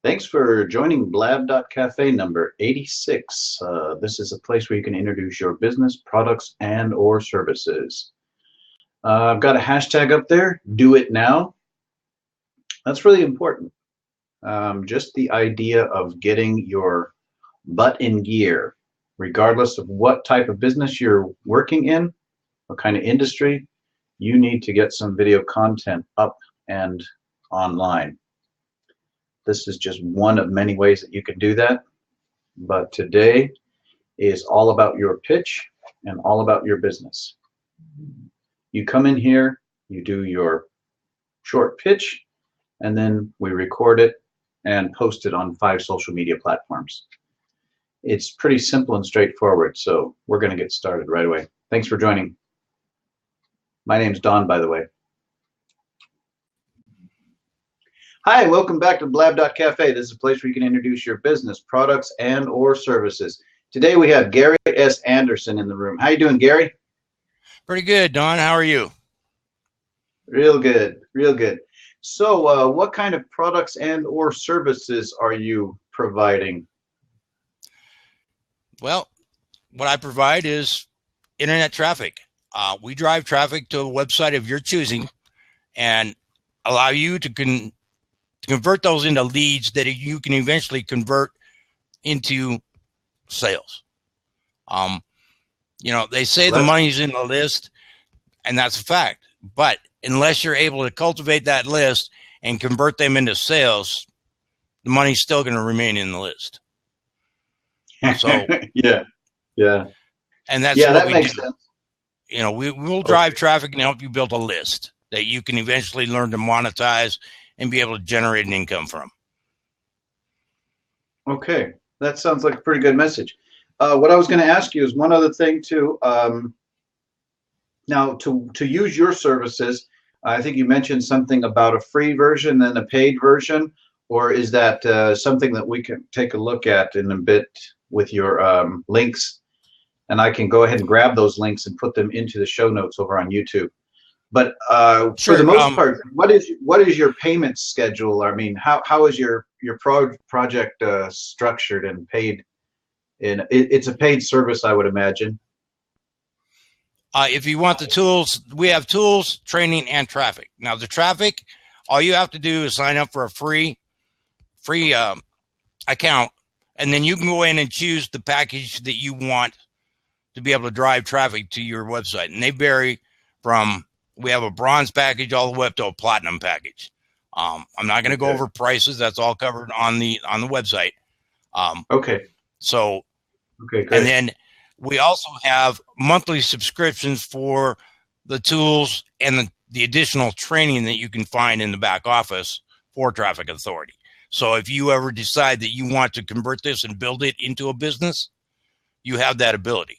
Thanks for joining Blab.Cafe number 86. This is a place where you can introduce your business, products, and or services. I've got a hashtag up there, do it now. That's really important. Just the idea of getting your butt in gear, regardless of what type of business you're working in, what kind of industry, you need to get some video content up and online. This is just one of many ways that you can do that. But today is all about your pitch and all about your business. You come in here, you do your short pitch, and then we record it and post it on 5 social media platforms. It's pretty simple and straightforward, so we're going to get started right away. Thanks for joining. My name's Don, by the way. Hi, welcome back to Blab.Cafe. This is a place where you can introduce your business, products, and or services. Today we have Gary S. Anderson in the room. How you doing, Gary? Pretty good, Don. How are you? Real good, real good. So what kind of products and or services are you providing? Well, what I provide is internet traffic. We drive traffic to a website of your choosing and allow you to convert those into leads that you can eventually convert into sales. They say the money's in the list, and that's a fact. But unless you're able to cultivate that list and convert them into sales, the money's still going to remain in the list. So yeah. And that's that what makes do. Sense. We'll drive traffic and help you build a list that you can eventually learn to monetize and be able to generate an income from. Okay, that sounds like a pretty good message. What I was going to ask you is one other thing too. Now, to use your services, I think you mentioned something about a free version and a paid version, or is that something that we can take a look at in a bit with your links? And I can go ahead and grab those links and put them into the show notes over on YouTube. But Sure. For the most part, what is your payment schedule? I mean, how is your project structured and paid? It's a paid service, I would imagine. If you want the tools, we have tools, training, and traffic. Now, the traffic, all you have to do is sign up for a free account, and then you can go in and choose the package that you want to be able to drive traffic to your website. And they vary from, we have a bronze package all the way up to a platinum package. I'm not going to go over prices. That's all covered on the website. Okay. So, okay, great. And then we also have monthly subscriptions for the tools and the additional training that you can find in the back office for Traffic Authority. So if you ever decide that you want to convert this and build it into a business, you have that ability.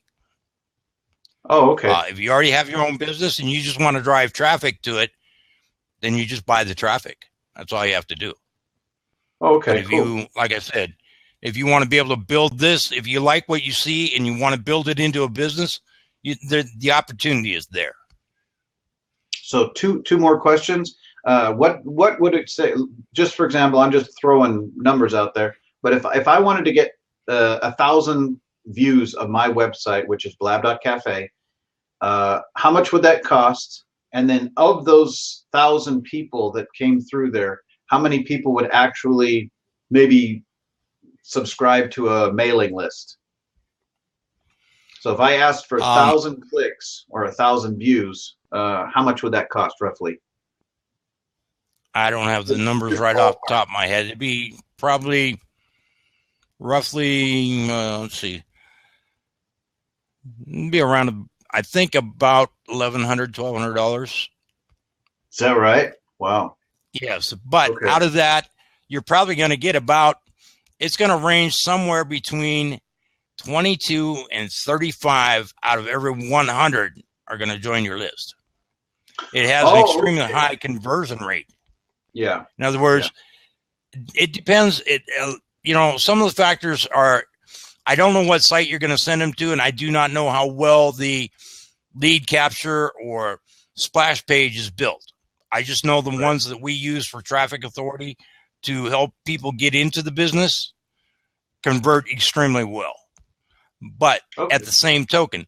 Oh, okay. If you already have your own business and you just want to drive traffic to it, then you just buy the traffic. That's all you have to do. Oh, okay, but if you, like I said, if you want to be able to build this, if you like what you see and you want to build it into a business, the opportunity is there. So two more questions. What would it say? Just for example, I'm just throwing numbers out there. But if I wanted to get 1,000 views of my website, which is Blab.Cafe, how much would that cost? And then of those 1,000 people that came through there, how many people would actually maybe subscribe to a mailing list? So if I asked for 1,000 clicks or 1,000 views, how much would that cost roughly? I don't have the numbers right off the top of my head. It'd be probably roughly, let's see, it'd be around, I think, about $1,100, $1,200. Is that right? Wow. Yes, but out of that, you're probably going to get about, it's going to range somewhere between 22 and 35 out of every 100 are going to join your list. It has an extremely high conversion rate. Yeah. In other words, it depends. Some of the factors are, I don't know what site you're going to send them to, and I do not know how well the lead capture or splash page is built. I just know the ones that we use for Traffic Authority, to help people get into the business convert extremely well. But at the same token,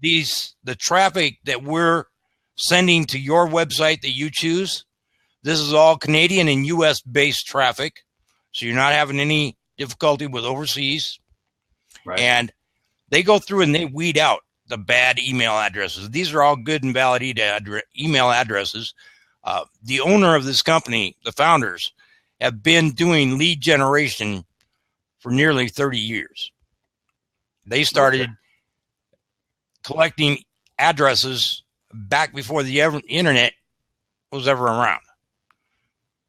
the traffic that we're sending to your website that you choose, this is all Canadian and US based traffic. So you're not having any difficulty with overseas. Right. And they go through and they weed out the bad email addresses. These are all good and valid email addresses. The owner of this company, the founders, have been doing lead generation for nearly 30 years. They started collecting addresses back before the internet was ever around.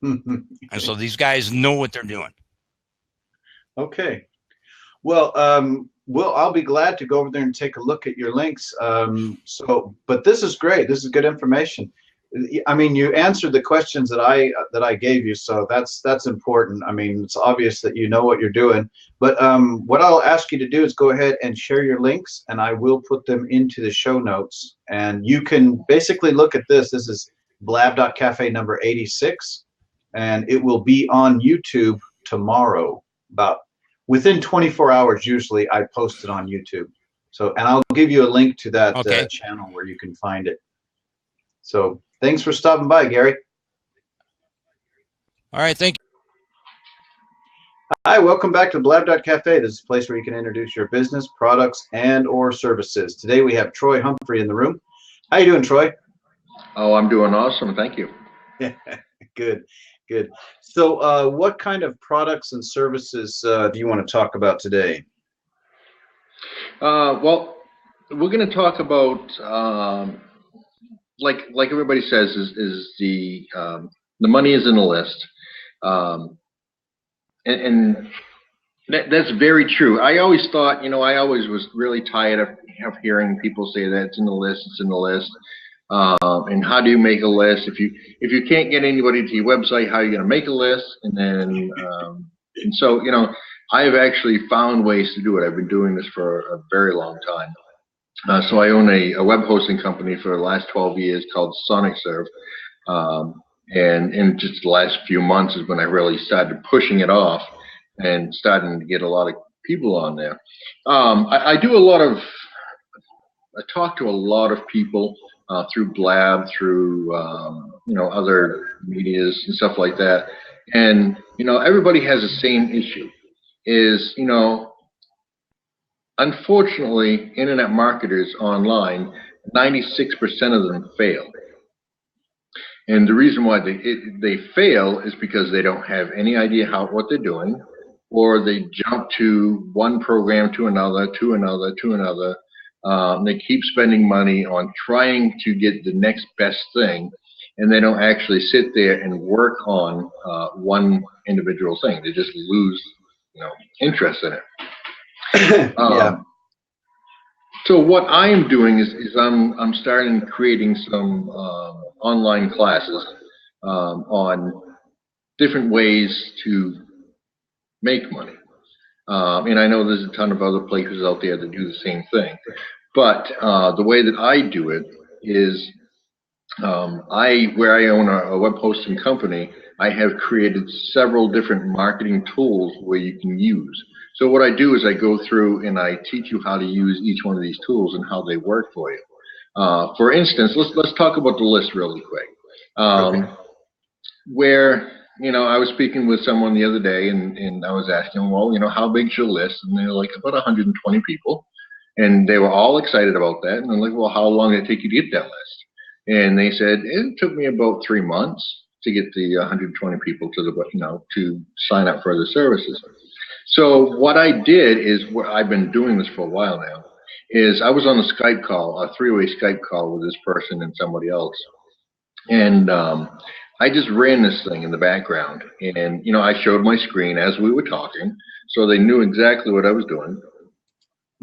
And so these guys know what they're doing. Okay. Well, I'll be glad to go over there and take a look at your links. But this is great. This is good information. I mean, you answered the questions that I gave you, so that's important. I mean, it's obvious that you know what you're doing. But what I'll ask you to do is go ahead and share your links, and I will put them into the show notes. And you can basically look at this. This is Blab.Cafe number 86, and it will be on YouTube tomorrow. About within 24 hours, usually I post it on YouTube. So, and I'll give you a link to that channel where you can find it. So, thanks for stopping by, Gary. All right, thank you. Hi, welcome back to Blab.Cafe. This is a place where you can introduce your business, products, and or services. Today we have Troy Humphrey in the room. How you doing, Troy? Oh, I'm doing awesome. Thank you. Good, good. So what kind of products and services do you want to talk about today? Well, we're going to talk about, like everybody says, is the money is in the list. And that's very true. I always thought, I always was really tired of hearing people say that it's in the list, it's in the list. And how do you make a list? If you can't get anybody to your website, how are you going to make a list? And then, and so, I have actually found ways to do it. I've been doing this for a very long time. So I own a web hosting company for the last 12 years called SonicServe. And in just the last few months is when I really started pushing it off and starting to get a lot of people on there. I talk to a lot of people through Blab, through other medias and stuff like that. And everybody has the same issue. Is unfortunately, internet marketers online, 96% of them fail. And the reason why they fail is because they don't have any idea what they're doing, or they jump to one program to another, to another, to another. They keep spending money on trying to get the next best thing, and they don't actually sit there and work on one individual thing. They just lose, interest in it. Yeah. So what I'm doing is I'm starting creating some online classes on different ways to make money. And I know there's a ton of other places out there that do the same thing. But the way that I do it is where I own a web hosting company, I have created several different marketing tools where you can use. So what I do is I go through and I teach you how to use each one of these tools and how they work for you. For instance, let's talk about the list really quick. Okay. Where I was speaking with someone the other day, and I was asking them, well, how big's your list? And they're like, about 120 people. And they were all excited about that. And I'm like, well, how long did it take you to get that list? And they said, it took me about 3 months to get the 120 people to sign up for the services. So what I did is, I've been doing this for a while now, is I was on a Skype call, a 3-way Skype call with this person and somebody else. And I just ran this thing in the background, and I showed my screen as we were talking, so they knew exactly what I was doing.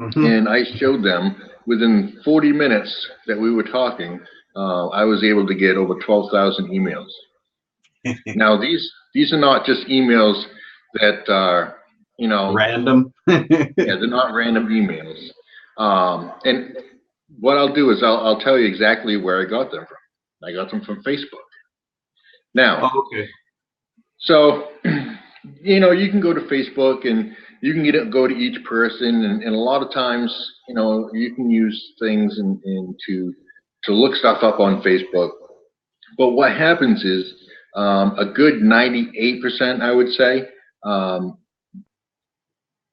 Mm-hmm. And I showed them within 40 minutes that we were talking, I was able to get over 12,000 emails. Now these are not just emails that are random. Yeah, they're not random emails. And what I'll do is I'll tell you exactly where I got them from. I got them from Facebook. Now, okay. So, you can go to Facebook and you can go to each person, and a lot of times, you can use things to look stuff up on Facebook. But what happens is a good 98%, I would say,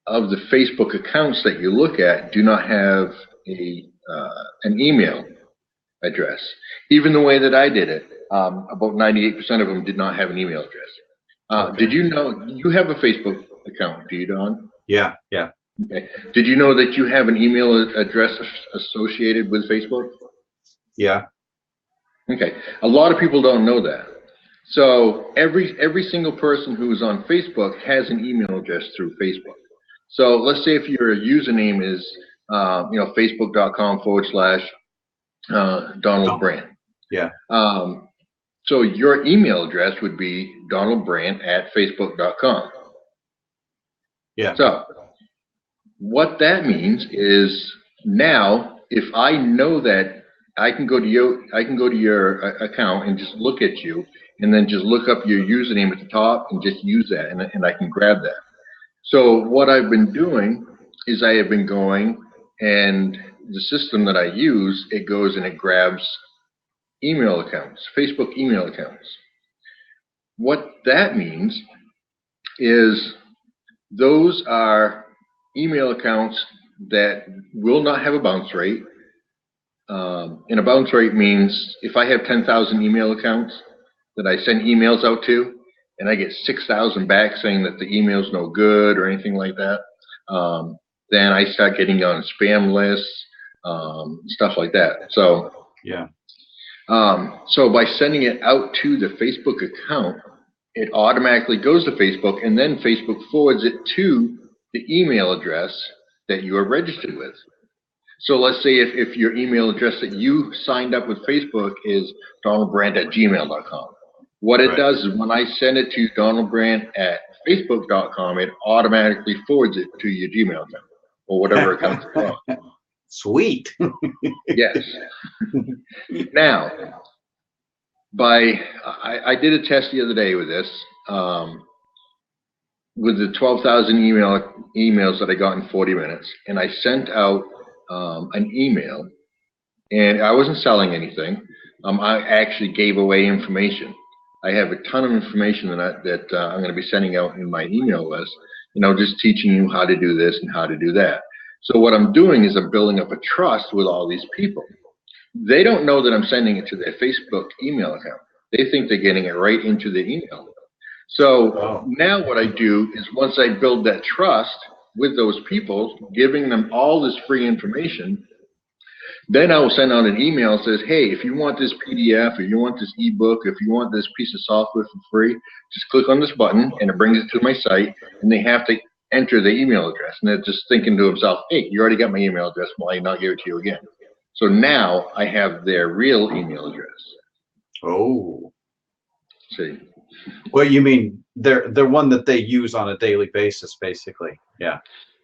of the Facebook accounts that you look at do not have an email address. Even the way that I did it, about 98% of them did not have an email address. Okay. Did you know you have a Facebook account? Do you, Don? Yeah. Okay. Did you know that you have an email address associated with Facebook? Yeah. Okay. A lot of people don't know that. So every single person who is on Facebook has an email address through Facebook. So let's say if your username is facebook.com/Donald Brandt. Yeah. So your email address would be donaldbrandt@facebook.com. Yeah. So what that means is now if I know that I can go to your account and just look at you and then just look up your username at the top and just use that and I can grab that. So what I've been doing is I have been going, and the system that I use, it goes and it grabs email accounts, Facebook email accounts. What that means is those are email accounts that will not have a bounce rate. And a bounce rate means if I have 10,000 email accounts that I send emails out to, and I get 6,000 back saying that the email's no good or anything like that, then I start getting on spam lists, stuff like that. So Yeah. So by sending it out to the Facebook account, it automatically goes to Facebook, and then Facebook forwards it to the email address that you are registered with. So let's say if your email address that you signed up with Facebook is donaldbrandt@gmail.com. What it does is when I send it to donaldbrandt@facebook.com, it automatically forwards it to your Gmail account or whatever account you're on. Sweet. Yes. Now, I did a test the other day with this, with the 12,000 emails that I got in 40 minutes, and I sent out an email, and I wasn't selling anything. I actually gave away information. I have a ton of information that I'm going to be sending out in my email list, just teaching you how to do this and how to do that. So what I'm doing is I'm building up a trust with all these people. They don't know that I'm sending it to their Facebook email account. They think they're getting it right into their email. So now what I do is once I build that trust with those people, giving them all this free information, then I will send out an email that says, hey, if you want this PDF, or you want this ebook, if you want this piece of software for free, just click on this button and it brings it to my site, and they have to enter the email address. And they're just thinking to themselves, hey, you already got my email address, why not give it to you again? So now I have their real email address. Oh. See? Well, you mean they're one that they use on a daily basis, basically. Yeah.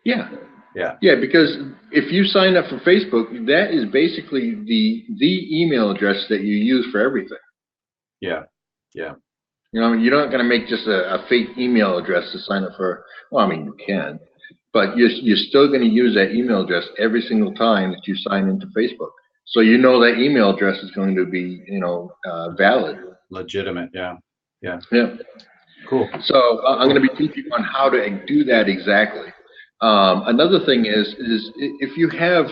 Yeah. Yeah. Yeah, because if you sign up for Facebook, that is basically the email address that you use for everything. Yeah. Yeah. You're not going to make just a fake email address to sign up for. Well, I mean, you can, but you're still going to use that email address every single time that you sign into Facebook. So that email address is going to be, valid. Legitimate. Yeah. Yeah. Yeah. Cool. So I'm going to be teaching on how to do that exactly. Another thing is if you have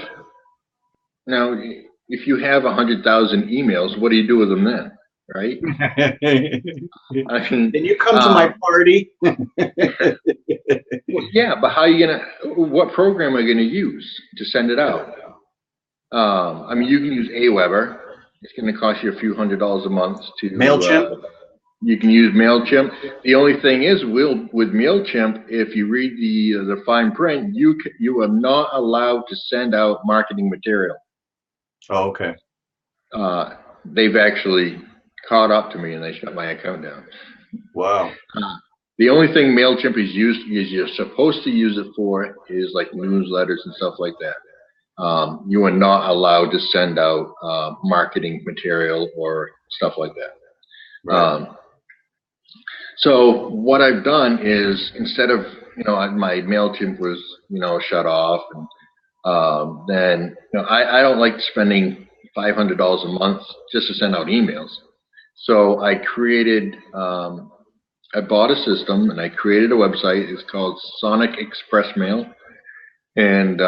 100,000 emails, what do you do with them then, right? I mean, then you come to my party. Well, yeah, but what program are you gonna use to send it out? I mean, you can use Aweber. It's going to cost you a few $100s a month to MailChimp. You can use MailChimp. The only thing is, with MailChimp, if you read the fine print, you are not allowed to send out marketing material. Oh, okay. They've actually caught up to me and they shut my account down. Wow. The only thing MailChimp is you're supposed to use it for is like newsletters and stuff like that. You are not allowed to send out marketing material or stuff like that. Right. So what I've done is, instead of, my MailChimp was, shut off, and then, I don't like spending $500 a month just to send out emails. So I created, I bought a system and I created a website. It's called Sonic Express Mail, and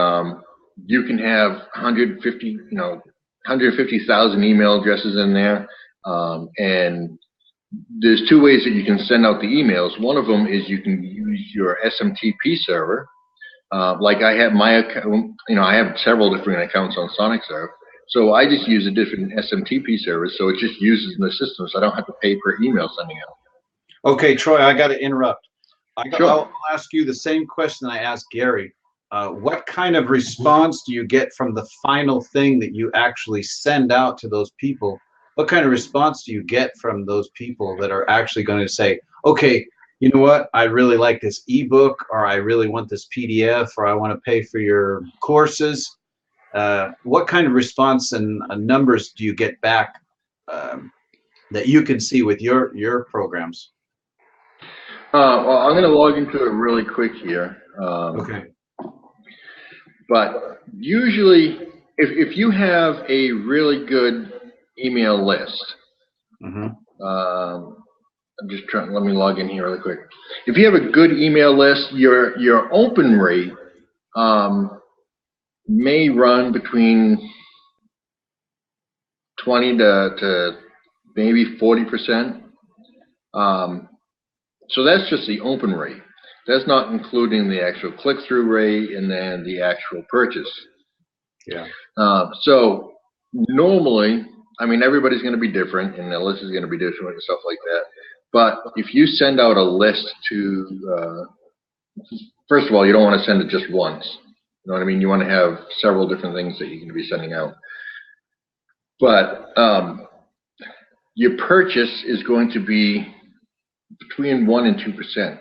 you can have 150,000 email addresses in there, and there's two ways that you can send out the emails. One of them is you can use your SMTP server. Like I have my account, I have several different accounts on SonicServe. So I just use a different SMTP service, so it just uses the system, so I don't have to pay per email sending out. Okay, Troy, I got to interrupt. Sure. I'll ask you the same question I asked Gary. What kind of response do you get from the final thing that you actually send out to those people? What kind of response do you get from those people that are actually going to say, okay, you know what, I really like this ebook, or I really want this PDF, or I want to pay for your courses? What kind of response and numbers do you get back that you can see with your programs? Well, I'm going to log into it really quick here. Okay. But usually, if you have a really good email list, I'm just trying. Let me log in here really quick. If you have a good email list, your open rate may run between 20 to maybe 40%. So that's just the open rate. That's not including the actual click-through rate and then the actual purchase. Yeah. So normally, everybody's going to be different, and the list is going to be different and stuff like that. But if you send out a list to, first of all, you don't want to send it just once. You know what I mean? You want to have several different things that you're going to be sending out. But your purchase is going to be between 1% and 2%.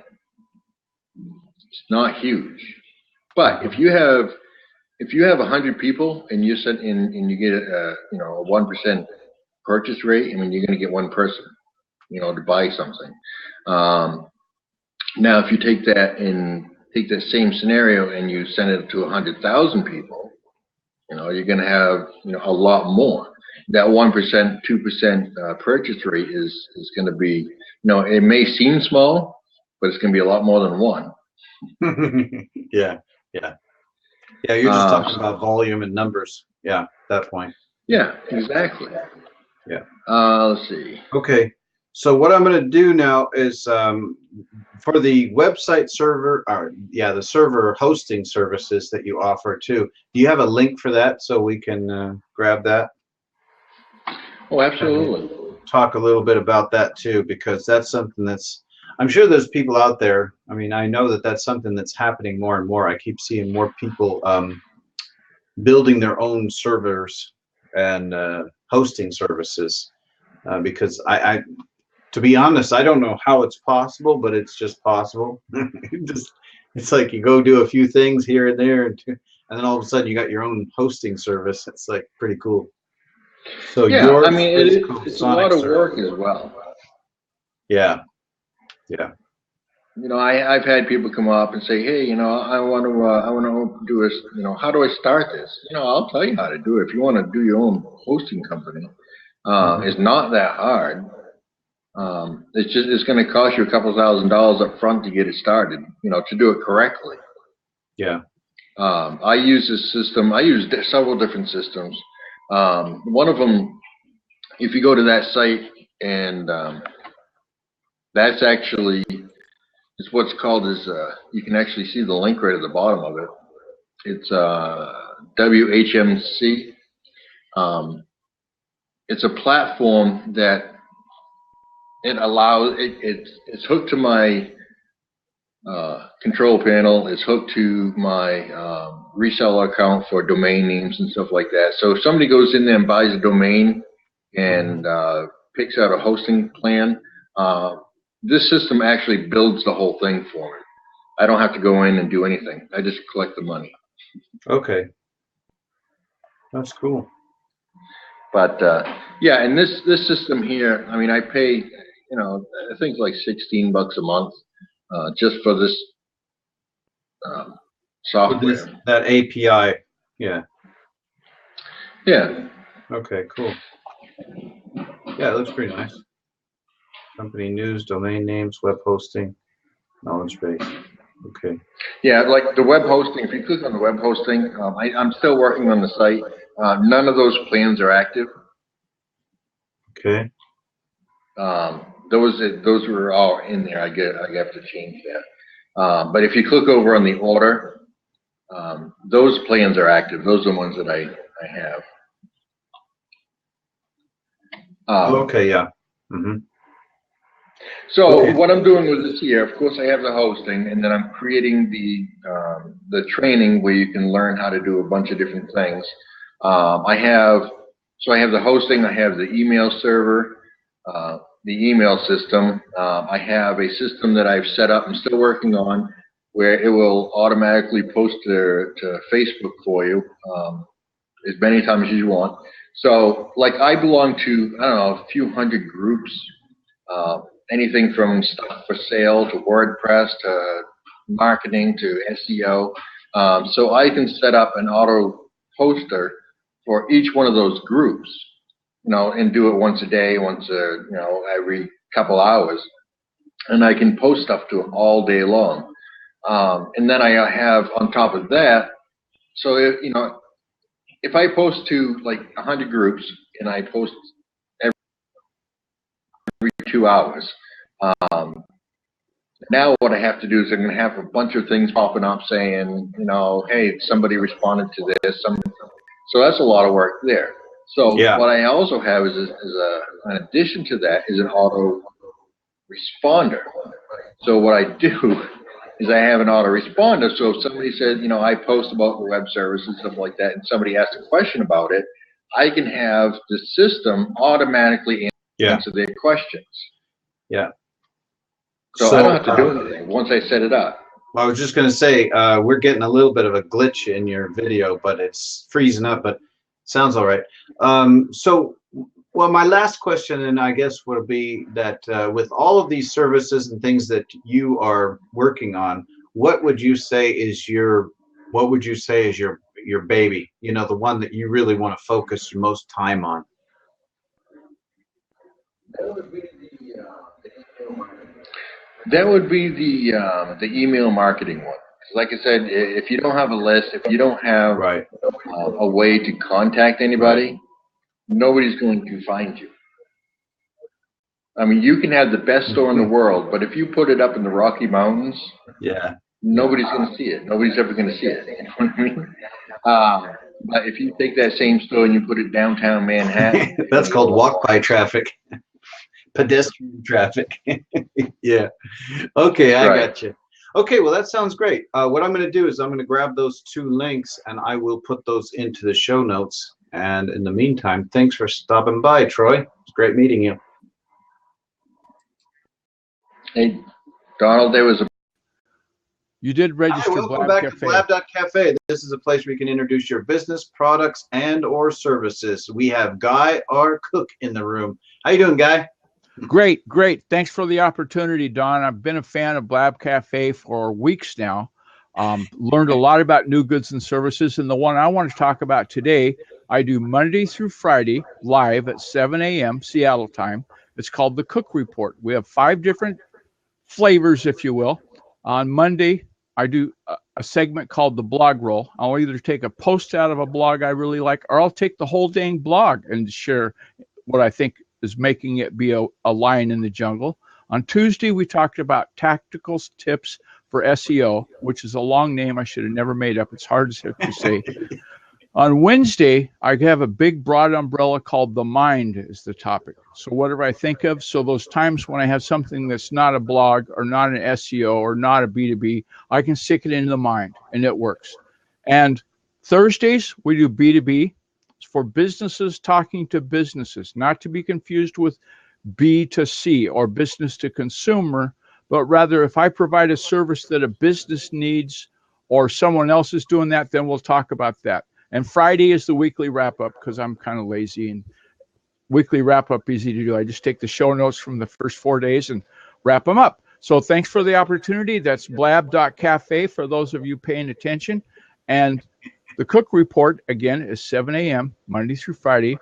It's not huge. But if you have 100 people and you send in and you get a 1% purchase rate, you're going to get one person, to buy something. Now, if you take that same scenario and you send it to 100,000 people, you're going to have a lot more. That 1%, 2% purchase rate is going to be, it may seem small, but it's going to be a lot more than one. Yeah. You're just talking about volume and numbers. Yeah, at that point. Yeah, exactly. Yeah. Let's see. Okay. So what I'm going to do now is for the website server, the server hosting services that you offer too. Do you have a link for that so we can grab that? Oh, absolutely. Talk a little bit about that too, because that's something I'm sure there's people out there. I know that that's something that's happening more and more. I keep seeing more people building their own servers and hosting services because to be honest, I don't know how it's possible, but it's just possible. It's like you go do a few things here and there, and then all of a sudden you got your own hosting service. It's like pretty cool. So yeah, it's a lot of work as well. Yeah. I've had people come up and say, hey, I want to do this. How do I start this? I'll tell you how to do it. If you want to do your own hosting company, it's not that hard. It's going to cost you a couple $1,000s up front to get it started, to do it correctly. Yeah. I use this system. I use several different systems. One of them, if you go to that site, and that's actually, it's what's called you can actually see the link right at the bottom of it. It's WHMC. It's a platform that it allows, it's hooked to my control panel. It's hooked to my reseller account for domain names and stuff like that. So if somebody goes in there and buys a domain and picks out a hosting plan, this system actually builds the whole thing for me. I don't have to go in and do anything. I just collect the money. Okay. That's cool. But yeah, and this system here, I pay, I think like $16 a month just for this With software. that API. Yeah. Yeah. Okay, cool. Yeah, it looks pretty nice. Company news, domain names, web hosting, knowledge base. Okay. Yeah, like the web hosting, if you click on the web hosting, I'm still working on the site. None of those plans are active. Okay. Those were all in there. I have to change that. But if you click over on the order, those plans are active. Those are the ones that I have. Okay, yeah. Mm-hmm. So Okay. what I'm doing with this here, of course, I have the hosting, and then I'm creating the training where you can learn how to do a bunch of different things. I have the hosting, I have the email server, the email system. I have a system that I've set up, I'm still working on, where it will automatically post to Facebook for you as many times as you want. So, like, I belong to, I don't know, a few hundred groups, anything from stuff for sale to WordPress to marketing to SEO. So I can set up an auto poster for each one of those groups, and do it once a day, every couple hours. And I can post stuff to them all day long. And then I have on top of that, so if I post to like 100 groups and I post every 2 hours, now what I have to do is I'm going to have a bunch of things popping up saying, hey, somebody responded to this. So that's a lot of work there. So Yeah. what I also have is an addition to that is an auto responder. So what I do is I have an autoresponder. So if somebody says, I post about the web service and stuff like that, and somebody asks a question about it, I can have the system automatically answer their questions. Yeah. So I don't have to do anything once I set it up. I was just going to say, we're getting a little bit of a glitch in your video, but it's freezing up, but it sounds all right. Well, my last question, and I guess would be that with all of these services and things that you are working on, what would you say is your baby? The one that you really want to focus your most time on. That would be the email marketing one. Like I said, if you don't have a list, if you don't have a way to contact anybody, nobody's going to find you. I mean, you can have the best store in the world, but if you put it up in the Rocky Mountains, nobody's going to see it. Nobody's ever going to see it. You know what I mean? But if you take that same store and you put it downtown Manhattan, that's called walk-by traffic, pedestrian traffic. Yeah. Okay, I got you. Okay, well, that sounds great. What I'm going to do is I'm going to grab those 2 links and I will put those into the show notes. And in the meantime, thanks for stopping by, Troy. It's great meeting you. Hey, Donald, You did register. Hi, welcome back to Blab.Cafe. This is a place where you can introduce your business, products, and/or services. We have Guy, our cook, in the room. How you doing, Guy? Great. Thanks for the opportunity, Don. I've been a fan of Blab.Cafe for weeks now. Learned a lot about new goods and services, and the one I want to talk about today, I do Monday through Friday live at 7 a.m. Seattle time. It's called the Cook Report. We have 5 different flavors, if you will. On Monday, I do a segment called the blog roll. I'll either take a post out of a blog I really like, or I'll take the whole dang blog and share what I think is making it be a lion in the jungle. On Tuesday, we talked about tactical tips for SEO, which is a long name I should have never made up. It's hard to say. On Wednesday, I have a big broad umbrella called the mind is the topic. So whatever I think of, so those times when I have something that's not a blog or not an SEO or not a B2B, I can stick it into the mind and it works. And Thursdays, we do B2B. It's for businesses talking to businesses, not to be confused with B to C or business to consumer, but rather if I provide a service that a business needs or someone else is doing that, then we'll talk about that. And Friday is the weekly wrap-up because I'm kind of lazy and weekly wrap up easy to do. I just take the show notes from the first 4 days and wrap them up. So thanks for the opportunity. That's Blab.Cafe for those of you paying attention. And the Cook Report, again, is 7 a.m. Monday through Friday.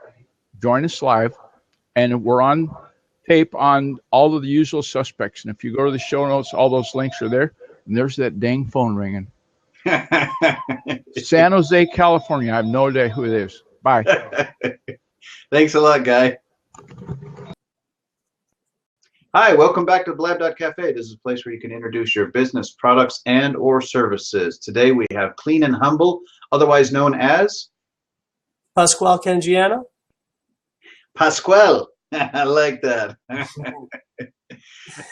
Join us live. And we're on tape on all of the usual suspects. And if you go to the show notes, all those links are there. And there's that dang phone ringing. San Jose, California. I have no idea who it is. Bye. Thanks a lot, Guy. Hi, welcome back to Blab.Cafe. This is a place where you can introduce your business, products, and or services. Today we have Clean and Humble, otherwise known as Pasquale Cangiano. Pasquale. I like that. And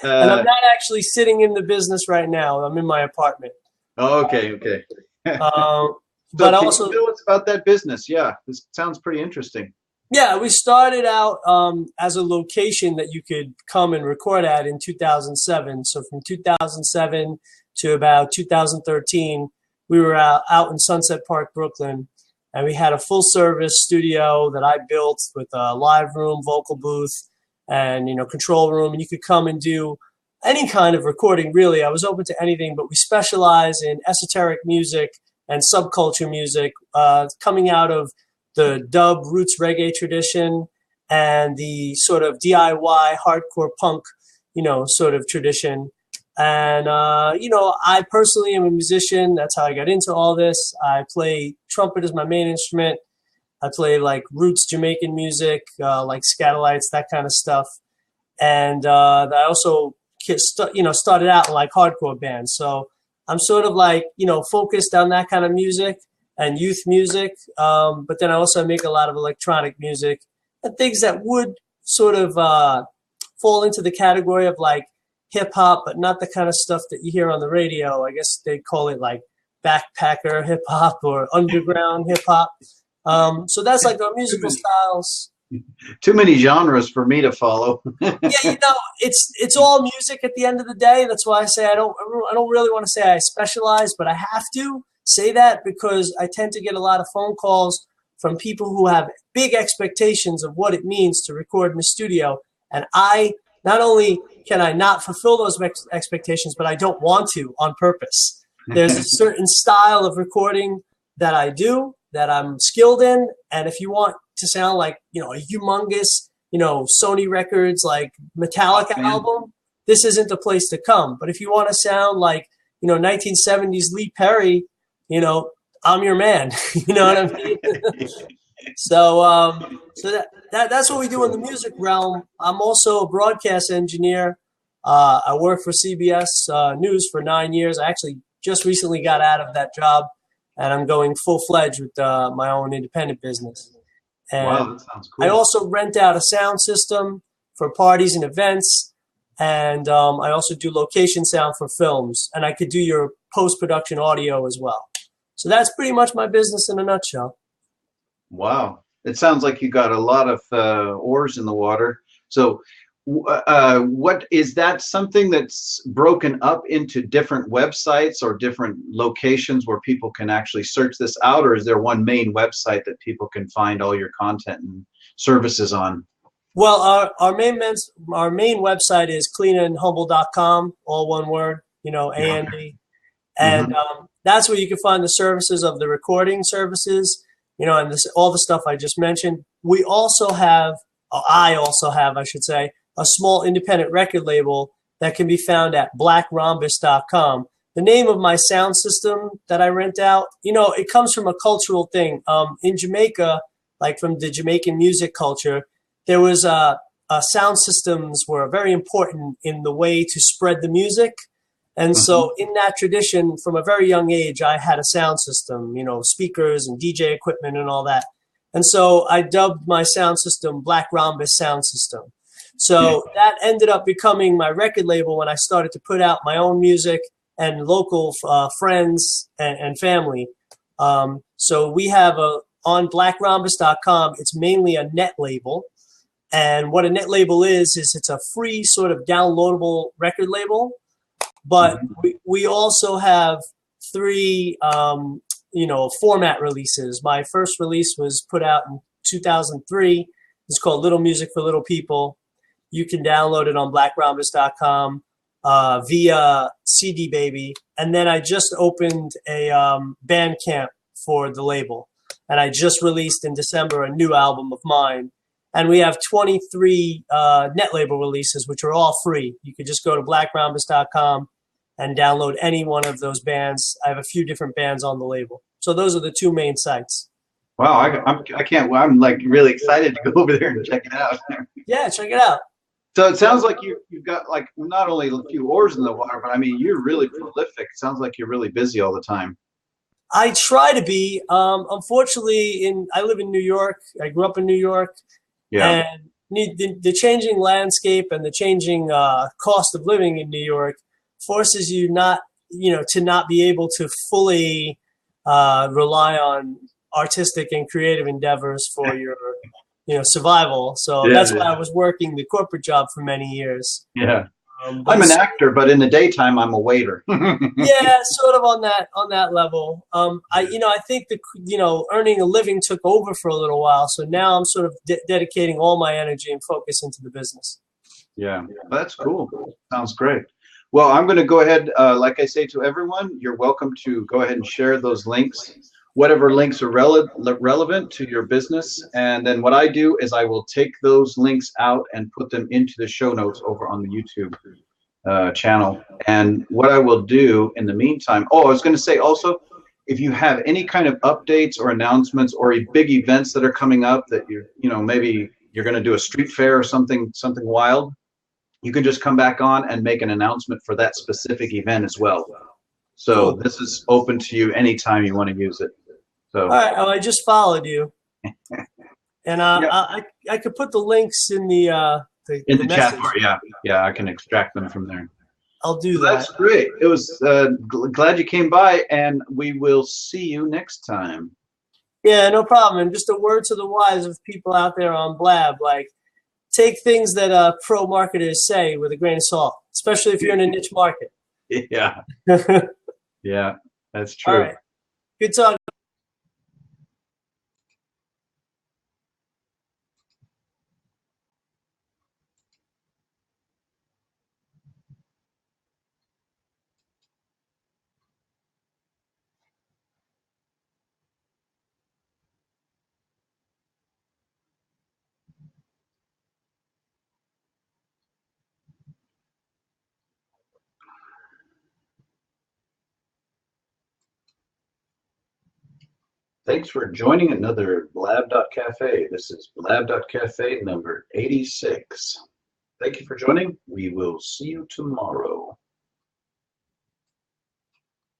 I'm not actually sitting in the business right now. I'm in my apartment. Okay. But also, tell us about that business. Yeah, this sounds pretty interesting. Yeah, we started out as a location that you could come and record at in 2007. So from 2007 to about 2013, we were out in Sunset Park, Brooklyn, and we had a full-service studio that I built with a live room, vocal booth, and control room. And you could come and do any kind of recording, really. I was open to anything, but we specialize in esoteric music and subculture music coming out of the dub roots reggae tradition and the sort of DIY hardcore punk, sort of tradition. And, I personally am a musician. That's how I got into all this. I play trumpet as my main instrument. I play like roots Jamaican music, like Scatolites, that kind of stuff. And I also, started out in like hardcore bands. So I'm sort of like, focused on that kind of music and youth music. But then I also make a lot of electronic music and things that would sort of fall into the category of like hip hop, but not the kind of stuff that you hear on the radio. I guess they'd call it like backpacker hip hop or underground hip hop. So that's like our musical styles. Too many genres for me to follow. Yeah, it's all music at the end of the day. That's why I say I don't really want to say I specialize, but I have to say that because I tend to get a lot of phone calls from people who have big expectations of what it means to record in the studio. And I not only can I not fulfill those expectations, but I don't want to on purpose. There's a certain style of recording that I do that I'm skilled in. And if you want to sound like, a humongous, Sony Records, like Metallica album, this isn't the place to come. But if you want to sound like, 1970s Lee Perry, I'm your man. You know what I mean? So that's what we do in the music realm. I'm also a broadcast engineer. I worked for CBS News for 9 years. I actually just recently got out of that job, and I'm going full-fledged with my own independent business. And wow, that sounds cool. I also rent out a sound system for parties and events, and I also do location sound for films, and I could do your post-production audio as well. So that's pretty much my business in a nutshell. Wow. It sounds like you got a lot of oars in the water. So what is that something that's broken up into different websites or different locations where people can actually search this out? Or is there one main website that people can find all your content and services on? Well, our main website is cleanandhumble.com, all one word, A-N-D. And that's where you can find the services of the recording services, and all the stuff I just mentioned. I also have, I should say, a small independent record label that can be found at blackrhombus.com. The name of my sound system that I rent out, it comes from a cultural thing. In Jamaica, like from the Jamaican music culture, there was sound systems were very important in the way to spread the music. And so in that tradition, from a very young age, I had a sound system, speakers and DJ equipment and all that. And so I dubbed my sound system Black Rhombus Sound System. So that ended up becoming my record label when I started to put out my own music and local friends and family. So we have on blackrhombus.com, it's mainly a net label. And what a net label is it's a free sort of downloadable record label. But we also have 3, format releases. My first release was put out in 2003, It's called Little Music for Little People. You can download it on blackrombus.com via CD Baby. And then I just opened a band camp for the label. And I just released in December a new album of mine. And we have 23 net label releases, which are all free. You could just go to blackrombus.com and download any one of those bands. I have a few different bands on the label. So those are the two main sites. Wow, I can't. Well, I'm like really excited to go over there and check it out. Yeah, check it out. So it sounds like you've got like not only a few oars in the water, but I mean you're really prolific. It sounds like you're really busy all the time. I try to be. Unfortunately, I live in New York. I grew up in New York. Yeah. And the changing landscape and the changing cost of living in New York forces you to not be able to fully rely on artistic and creative endeavors for your survival. So that's why I was working the corporate job for many years. Yeah. I'm an actor, but in the daytime I'm a waiter. Yeah, sort of on that level. I think earning a living took over for a little while, so now I'm sort of dedicating all my energy and focus into the business. Yeah, that's cool. Sounds great. Well, I'm going to go ahead, like I say to everyone, you're welcome to go ahead and share those links, whatever links are relevant to your business. And then what I do is I will take those links out and put them into the show notes over on the YouTube channel. And what I will do in the meantime, I was going to say also, if you have any kind of updates or announcements or big events that are coming up that maybe you're going to do a street fair or something wild, you can just come back on and make an announcement for that specific event as well. So this is open to you anytime you want to use it. So, all right. I just followed you, and I could put the links in the chat bar. Yeah, I can extract them from there. I'll do that. That's great. It was glad you came by, and we will see you next time. Yeah, no problem. And just a word to the wise of people out there on Blab, like take things that pro marketers say with a grain of salt, especially if you're in a niche market. Yeah. Yeah, that's true. All right. Good talk. Thanks for joining another Blab.Cafe. This is Blab.Cafe number 86. Thank you for joining. We will see you tomorrow.